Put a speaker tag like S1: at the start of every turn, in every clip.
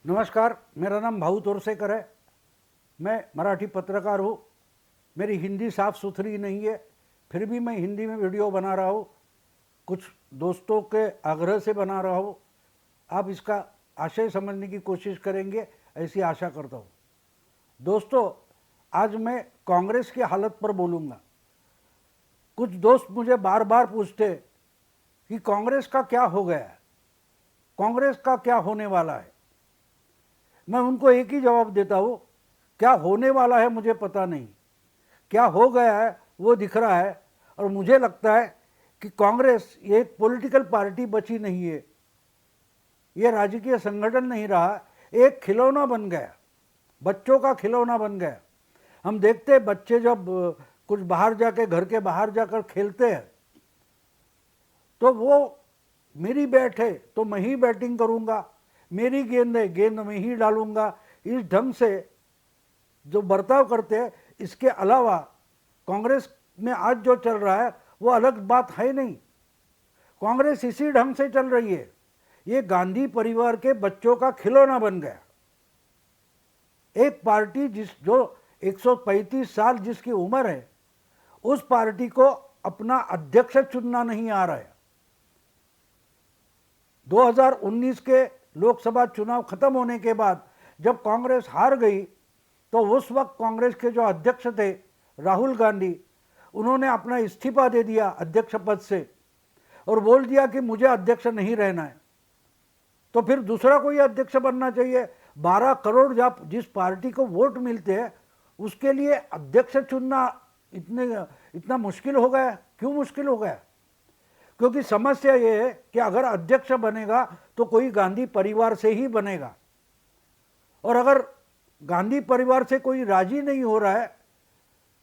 S1: नमस्कार, मेरा नाम भाऊ तोरसेकर है। मैं मराठी पत्रकार हूँ। मेरी हिंदी साफ़ सुथरी नहीं है, फिर भी मैं हिंदी में वीडियो बना रहा हूँ। कुछ दोस्तों के आग्रह से बना रहा हूँ। आप इसका आशय समझने की कोशिश करेंगे, ऐसी आशा करता हूँ। दोस्तों, आज मैं कांग्रेस की हालत पर बोलूँगा। कुछ दोस्त मुझे बार बार पूछते कि कांग्रेस का क्या हो गया है, कांग्रेस का क्या होने वाला है। मैं उनको एक ही जवाब देता हूँ, क्या होने वाला है मुझे पता नहीं, क्या हो गया है वो दिख रहा है। और मुझे लगता है कि कांग्रेस ये एक पॉलिटिकल पार्टी बची नहीं है, ये राजकीय संगठन नहीं रहा, एक खिलौना बन गया, बच्चों का खिलौना बन गया। हम देखते हैं बच्चे जब कुछ बाहर जाके, घर के बाहर जाकर खेलते हैं, तो वो मेरी बैट है तो मैं ही बैटिंग करूंगा, मेरी गेंद है गेंद मैं ही डालूंगा, इस ढंग से जो बर्ताव करते हैं। इसके अलावा कांग्रेस में आज जो चल रहा है वो अलग बात है नहीं। कांग्रेस इसी ढंग से चल रही है, ये गांधी परिवार के बच्चों का खिलौना बन गया। एक पार्टी जो 135 साल जिसकी उम्र है, उस पार्टी को अपना अध्यक्ष चुनना नहीं आ रहा है। 2019 के लोकसभा चुनाव खत्म होने के बाद जब कांग्रेस हार गई, तो उस वक्त कांग्रेस के जो अध्यक्ष थे राहुल गांधी, उन्होंने अपना इस्तीफा दे दिया अध्यक्ष पद से और बोल दिया कि मुझे अध्यक्ष नहीं रहना है। तो फिर दूसरा कोई अध्यक्ष बनना चाहिए। 12 करोड़ जिस पार्टी को वोट मिलते हैं, उसके लिए अध्यक्ष चुनना इतना मुश्किल हो गया। क्यों मुश्किल हो गया? क्योंकि समस्या ये है कि अगर अध्यक्ष बनेगा तो कोई गांधी परिवार से ही बनेगा, और अगर गांधी परिवार से कोई राजी नहीं हो रहा है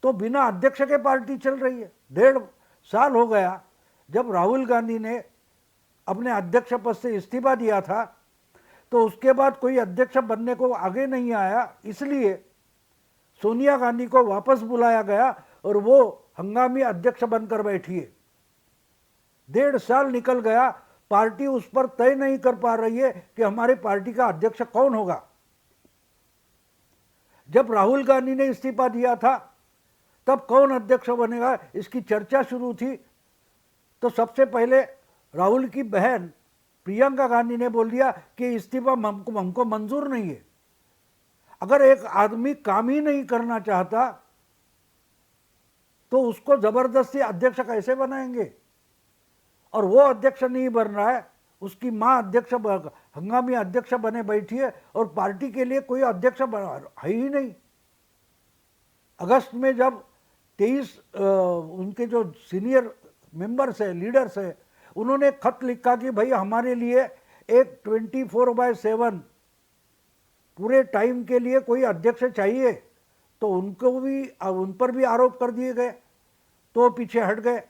S1: तो बिना अध्यक्ष के पार्टी चल रही है। 1.5 साल हो गया जब राहुल गांधी ने अपने अध्यक्ष पद से इस्तीफा दिया था, तो उसके बाद कोई अध्यक्ष बनने को आगे नहीं आया। इसलिए सोनिया गांधी को वापस बुलाया गया और वो हंगामी अध्यक्ष बनकर बैठी है। 1.5 साल निकल गया, पार्टी उस पर तय नहीं कर पा रही है कि हमारी पार्टी का अध्यक्ष कौन होगा। जब राहुल गांधी ने इस्तीफा दिया था, तब कौन अध्यक्ष बनेगा इसकी चर्चा शुरू थी। तो सबसे पहले राहुल की बहन प्रियंका गांधी ने बोल दिया कि इस्तीफा हमको मंजूर नहीं है। अगर एक आदमी काम ही नहीं करना चाहता तो उसको जबरदस्ती अध्यक्ष कैसे बनाएंगे? और वो अध्यक्ष नहीं बन रहा है, उसकी मां अध्यक्ष हंगामी अध्यक्ष बने बैठी है, और पार्टी के लिए कोई अध्यक्ष है ही नहीं। अगस्त में जब 23 उनके जो सीनियर मेंबर्स है, लीडर्स है, उन्होंने खत लिखा कि भाई हमारे लिए एक 24/7 पूरे टाइम के लिए कोई अध्यक्ष चाहिए, तो उन पर भी आरोप कर दिए गए, तो पीछे हट गए।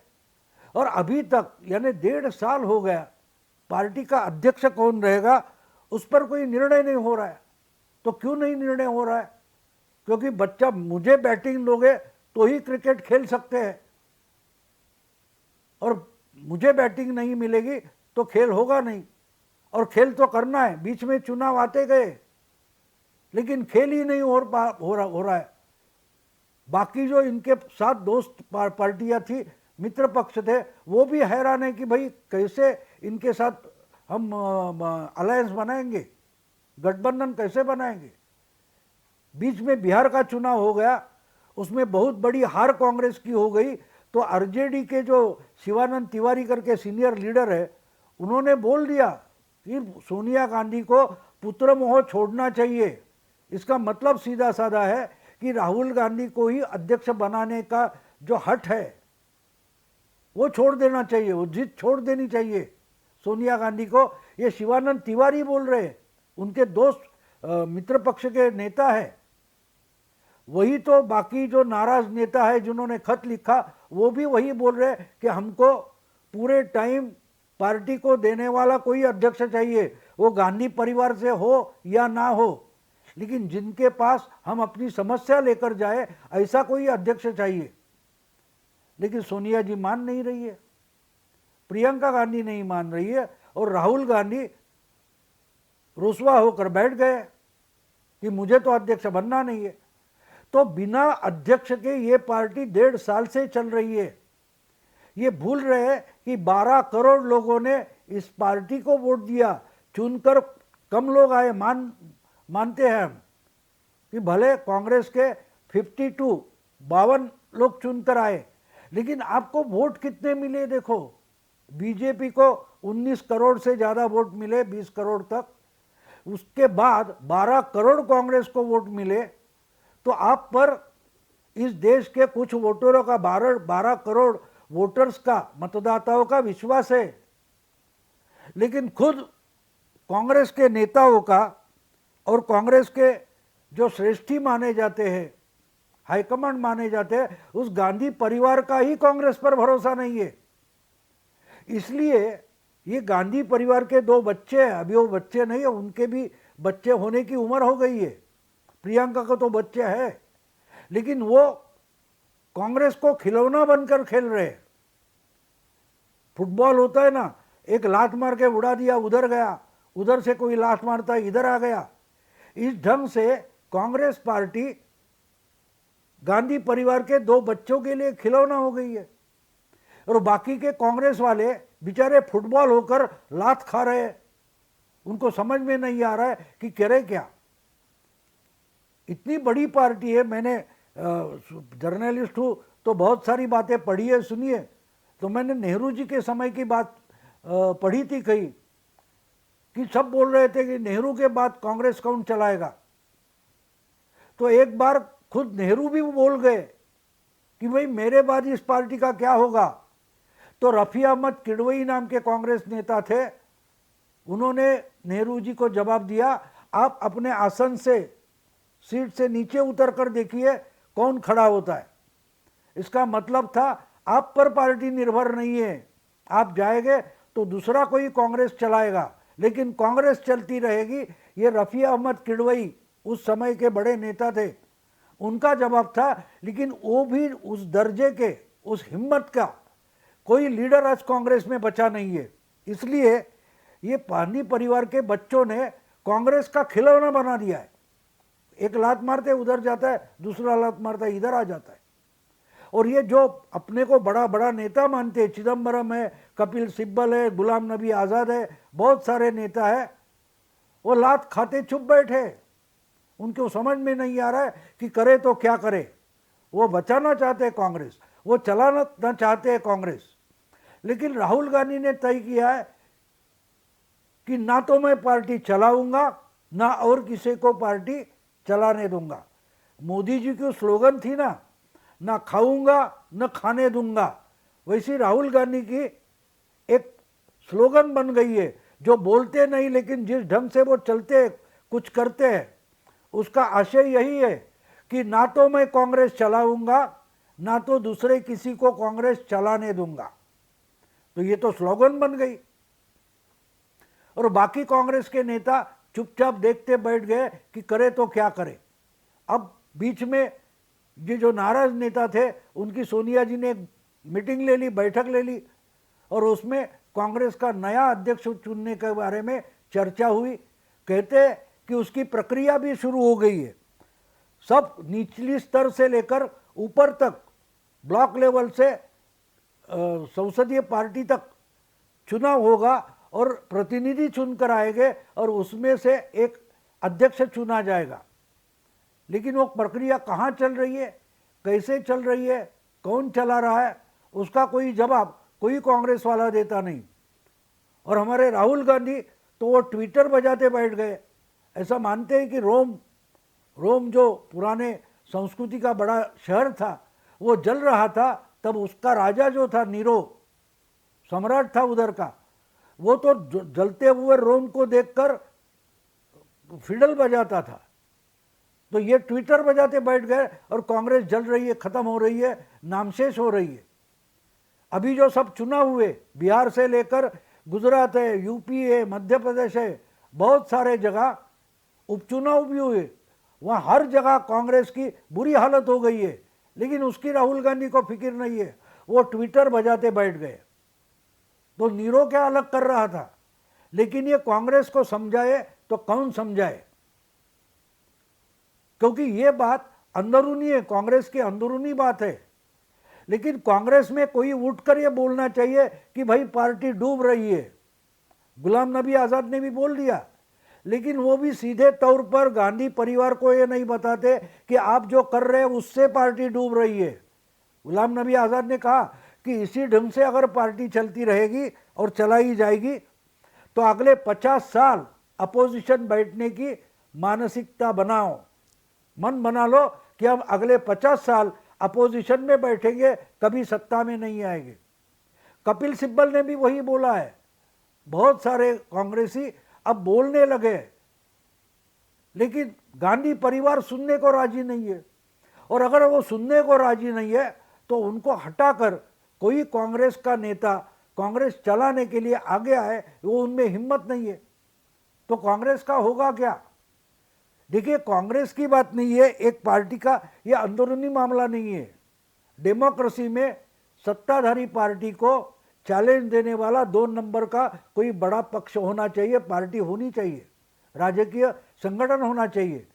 S1: और अभी तक यानी 1.5 साल हो गया, पार्टी का अध्यक्ष कौन रहेगा उस पर कोई निर्णय नहीं हो रहा है। तो क्यों नहीं निर्णय हो रहा है? क्योंकि बच्चा, मुझे बैटिंग लोगे तो ही क्रिकेट खेल सकते हैं, और मुझे बैटिंग नहीं मिलेगी तो खेल होगा नहीं। और खेल तो करना है, बीच में चुनाव आते गए, लेकिन खेल ही नहीं हो रहा है। बाकी जो इनके साथ दोस्त पार्टियां थी, मित्र पक्ष थे, वो भी हैरान है कि भाई कैसे इनके साथ हम अलायंस बनाएंगे, गठबंधन कैसे बनाएंगे। बीच में बिहार का चुनाव हो गया, उसमें बहुत बड़ी हार कांग्रेस की हो गई, तो आरजेडी के जो शिवानंद तिवारी करके सीनियर लीडर है, उन्होंने बोल दिया कि सोनिया गांधी को पुत्र मोह छोड़ना चाहिए। इसका मतलब सीधा साधा है कि राहुल गांधी को ही अध्यक्ष बनाने का जो हठ है वो छोड़ देना चाहिए, वो जिद छोड़ देनी चाहिए सोनिया गांधी को। ये शिवानंद तिवारी बोल रहे हैं, उनके दोस्त मित्र पक्ष के नेता है। वही तो बाकी जो नाराज नेता है जिन्होंने खत लिखा, वो भी वही बोल रहे हैं कि हमको पूरे टाइम पार्टी को देने वाला कोई अध्यक्ष चाहिए, वो गांधी परिवार से हो या ना हो, लेकिन जिनके पास हम अपनी समस्या लेकर जाए, ऐसा कोई अध्यक्ष चाहिए। लेकिन सोनिया जी मान नहीं रही है, प्रियंका गांधी नहीं मान रही है, और राहुल गांधी रुसवा होकर बैठ गए कि मुझे तो अध्यक्ष बनना नहीं है। तो बिना अध्यक्ष के ये पार्टी 1.5 साल से चल रही है। ये भूल रहे हैं कि 12 करोड़ लोगों ने इस पार्टी को वोट दिया, चुनकर कम लोग आए, मानते हैं हम कि भले कांग्रेस के 52 लोग चुनकर आए, लेकिन आपको वोट कितने मिले देखो। बीजेपी को 19 करोड़ से ज़्यादा वोट मिले, 20 करोड़ तक। उसके बाद 12 करोड़ कांग्रेस को वोट मिले। तो आप पर इस देश के कुछ वोटरों का 12 करोड़ वोटर्स का, मतदाताओं का विश्वास है। लेकिन खुद कांग्रेस के नेताओं का और कांग्रेस के जो श्रेष्ठी माने जाते हैं, हाईकमांड माने जाते हैं, उस गांधी परिवार का ही कांग्रेस पर भरोसा नहीं है। इसलिए ये गांधी परिवार के 2 बच्चे हैं, अभी वो बच्चे नहीं है, उनके भी बच्चे होने की उम्र हो गई है। प्रियंका को तो बच्चे है, लेकिन वो कांग्रेस को खिलौना बनकर खेल रहे हैं। फुटबॉल होता है ना, एक लात मार के उड़ा दिया, उधर गया, उधर से कोई लात मारता है, इधर आ गया। इस ढंग से कांग्रेस पार्टी गांधी परिवार के 2 बच्चों के लिए खिलौना हो गई है। और बाकी के कांग्रेस वाले बेचारे फुटबॉल होकर लात खा रहे हैं। उनको समझ में नहीं आ रहा है कि करे क्या। इतनी बड़ी पार्टी है। मैंने जर्नलिस्ट हूँ तो बहुत सारी बातें पढ़ी है, सुनी है। तो मैंने नेहरू जी के समय की बात पढ़ी थी कहीं, कि सब बोल रहे थे कि नेहरू के बाद कांग्रेस कौन चलाएगा। तो एक बार खुद नेहरू भी बोल गए कि भाई मेरे बाद इस पार्टी का क्या होगा। तो रफ़ी अहमद किडवई नाम के कांग्रेस नेता थे, उन्होंने नेहरू जी को जवाब दिया, आप अपने आसन से, सीट से नीचे उतर कर देखिए कौन खड़ा होता है। इसका मतलब था आप पर पार्टी निर्भर नहीं है, आप जाएंगे तो दूसरा कोई कांग्रेस चलाएगा, लेकिन कांग्रेस चलती रहेगी। ये रफ़ी अहमद किडवई उस समय के बड़े नेता थे, उनका जवाब था। लेकिन वो भी उस दर्जे के, उस हिम्मत का कोई लीडर आज कांग्रेस में बचा नहीं है। इसलिए ये गांधी परिवार के बच्चों ने कांग्रेस का खिलौना बना दिया है। एक लात मारते उधर जाता है, दूसरा लात मारता है इधर आ जाता है। और ये जो अपने को बड़ा बड़ा नेता मानते हैं, चिदम्बरम है, कपिल सिब्बल है, गुलाम नबी आज़ाद है, बहुत सारे नेता है, वो लात खाते चुप बैठे। उनको समझ में नहीं आ रहा है कि करे तो क्या करे। वो बचाना चाहते हैं कांग्रेस, वो चलाना चाहते हैं कांग्रेस। लेकिन राहुल गांधी ने तय किया है कि ना तो मैं पार्टी चलाऊंगा, ना और किसी को पार्टी चलाने दूंगा। मोदी जी की स्लोगन थी ना खाऊंगा न खाने दूंगा, वैसी राहुल गांधी की एक स्लोगन बन गई है। जो बोलते नहीं, लेकिन जिस ढंग से वो चलते, कुछ करते हैं, उसका आशय यही है कि ना तो मैं कांग्रेस चलाऊंगा, ना तो दूसरे किसी को कांग्रेस चलाने दूंगा। तो ये तो स्लोगन बन गई। और बाकी कांग्रेस के नेता चुपचाप देखते बैठ गए कि करे तो क्या करे। अब बीच में ये जो नाराज नेता थे, उनकी सोनिया जी ने मीटिंग ले ली, बैठक ले ली, और उसमें कांग्रेस का नया अध्यक्ष चुनने के बारे में चर्चा हुई। कहते कि उसकी प्रक्रिया भी शुरू हो गई है। सब निचली स्तर से लेकर ऊपर तक, ब्लॉक लेवल से संसदीय पार्टी तक चुनाव होगा और प्रतिनिधि चुनकर आएंगे और उसमें से एक अध्यक्ष चुना जाएगा। लेकिन वो प्रक्रिया कहाँ चल रही है, कैसे चल रही है, कौन चला रहा है, उसका कोई जवाब कोई कांग्रेस वाला देता नहीं। और हमारे राहुल गांधी तो वो ट्विटर बजाते बैठ गए। ऐसा मानते हैं कि रोम जो पुराने संस्कृति का बड़ा शहर था, वो जल रहा था, तब उसका राजा जो था, नीरो सम्राट था उधर का, वो तो जलते हुए रोम को देखकर फिडल बजाता था। तो ये ट्विटर बजाते बैठ गए और कांग्रेस जल रही है, खत्म हो रही है, नामशेष हो रही है। अभी जो सब चुनाव हुए, बिहार से लेकर गुजरात है, यूपी है, मध्य प्रदेश है, बहुत सारे जगह उपचुनाव भी हुए, वहाँ हर जगह कांग्रेस की बुरी हालत हो गई है। लेकिन उसकी राहुल गांधी को फिक्र नहीं है, वो ट्विटर बजाते बैठ गए। तो नीरो क्या अलग कर रहा था, लेकिन ये कांग्रेस को समझाए तो कौन समझाए? क्योंकि ये बात अंदरूनी है, कांग्रेस की अंदरूनी बात है। लेकिन कांग्रेस में कोई उठकर ये बोलना चाहिए कि भाई पार्टी डूब रही है। गुलाम नबी आज़ाद ने भी बोल दिया, लेकिन वो भी सीधे तौर पर गांधी परिवार को ये नहीं बताते कि आप जो कर रहे हैं उससे पार्टी डूब रही है। गुलाम नबी आज़ाद ने कहा कि इसी ढंग से अगर पार्टी चलती रहेगी और चलाई जाएगी तो अगले 50 साल अपोजिशन बैठने की मानसिकता बनाओ, मन बना लो कि हम अगले 50 साल अपोजिशन में बैठेंगे, कभी सत्ता में नहीं आएंगे। कपिल सिब्बल ने भी वही बोला है। बहुत सारे कांग्रेसी अब बोलने लगे, लेकिन गांधी परिवार सुनने को राजी नहीं है। और अगर वो सुनने को राजी नहीं है तो उनको हटाकर कोई कांग्रेस का नेता कांग्रेस चलाने के लिए आगे आए, वो उनमें हिम्मत नहीं है, तो कांग्रेस का होगा क्या? देखिए, कांग्रेस की बात नहीं है एक पार्टी का, ये अंदरूनी मामला नहीं है। डेमोक्रेसी में सत्ताधारी पार्टी को चैलेंज देने वाला 2 नंबर का कोई बड़ा पक्ष होना चाहिए, पार्टी होनी चाहिए, राजकीय संगठन होना चाहिए।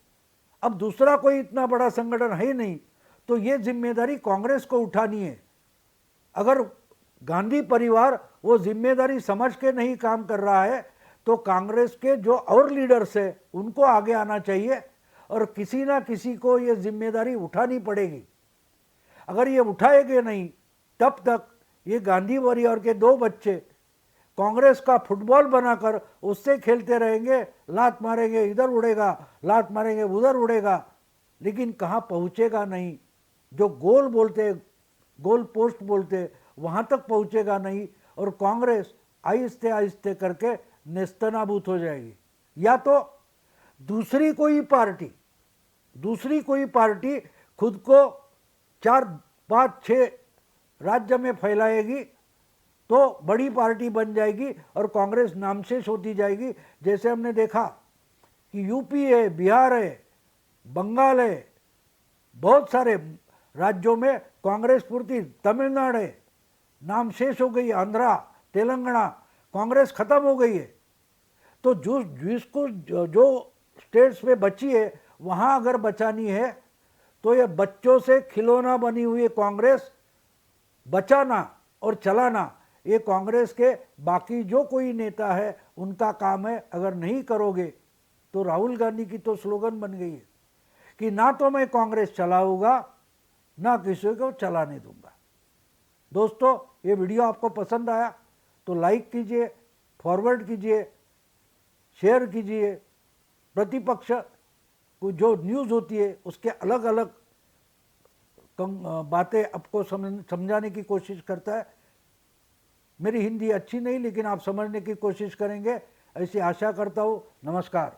S1: अब दूसरा कोई इतना बड़ा संगठन है ही नहीं, तो ये जिम्मेदारी कांग्रेस को उठानी है। अगर गांधी परिवार वो जिम्मेदारी समझ के नहीं काम कर रहा है तो कांग्रेस के जो और लीडर्स है उनको आगे आना चाहिए और किसी ना किसी को ये जिम्मेदारी उठानी पड़ेगी। अगर ये उठाएंगे नहीं तब तक ये गांधी परिवार के 2 बच्चे कांग्रेस का फुटबॉल बनाकर उससे खेलते रहेंगे, लात मारेंगे इधर उड़ेगा, लात मारेंगे उधर उड़ेगा, लेकिन कहाँ पहुँचेगा नहीं। जो गोल बोलते, गोल पोस्ट बोलते, वहाँ तक पहुँचेगा नहीं और कांग्रेस आहिस्ते आहिस्ते करके नेस्तनाबूत हो जाएगी। या तो दूसरी कोई पार्टी खुद को 4, 5, 6 राज्य में फैलाएगी तो बड़ी पार्टी बन जाएगी और कांग्रेस नामशेष होती जाएगी। जैसे हमने देखा कि यूपी है, बिहार है, बंगाल है, बहुत सारे राज्यों में कांग्रेस पूर्ति, तमिलनाडु है, नामशेष हो गई, आंध्रा, तेलंगाना, कांग्रेस खत्म हो गई है। तो जिसको जो स्टेट्स में बची है वहाँ अगर बचानी है तो ये बच्चों से खिलौना बनी हुई कांग्रेस बचाना और चलाना ये कांग्रेस के बाकी जो कोई नेता है उनका काम है। अगर नहीं करोगे तो राहुल गांधी की तो स्लोगन बन गई है कि ना तो मैं कांग्रेस चलाऊंगा ना किसी को चलाने दूंगा। दोस्तों, ये वीडियो आपको पसंद आया तो लाइक कीजिए, फॉरवर्ड कीजिए, शेयर कीजिए। प्रतिपक्ष को जो न्यूज़ होती है उसके अलग अलग बातें आपको समझाने की कोशिश करता है। मेरी हिंदी अच्छी नहीं, लेकिन आप समझने की कोशिश करेंगे ऐसी आशा करता हूँ। नमस्कार।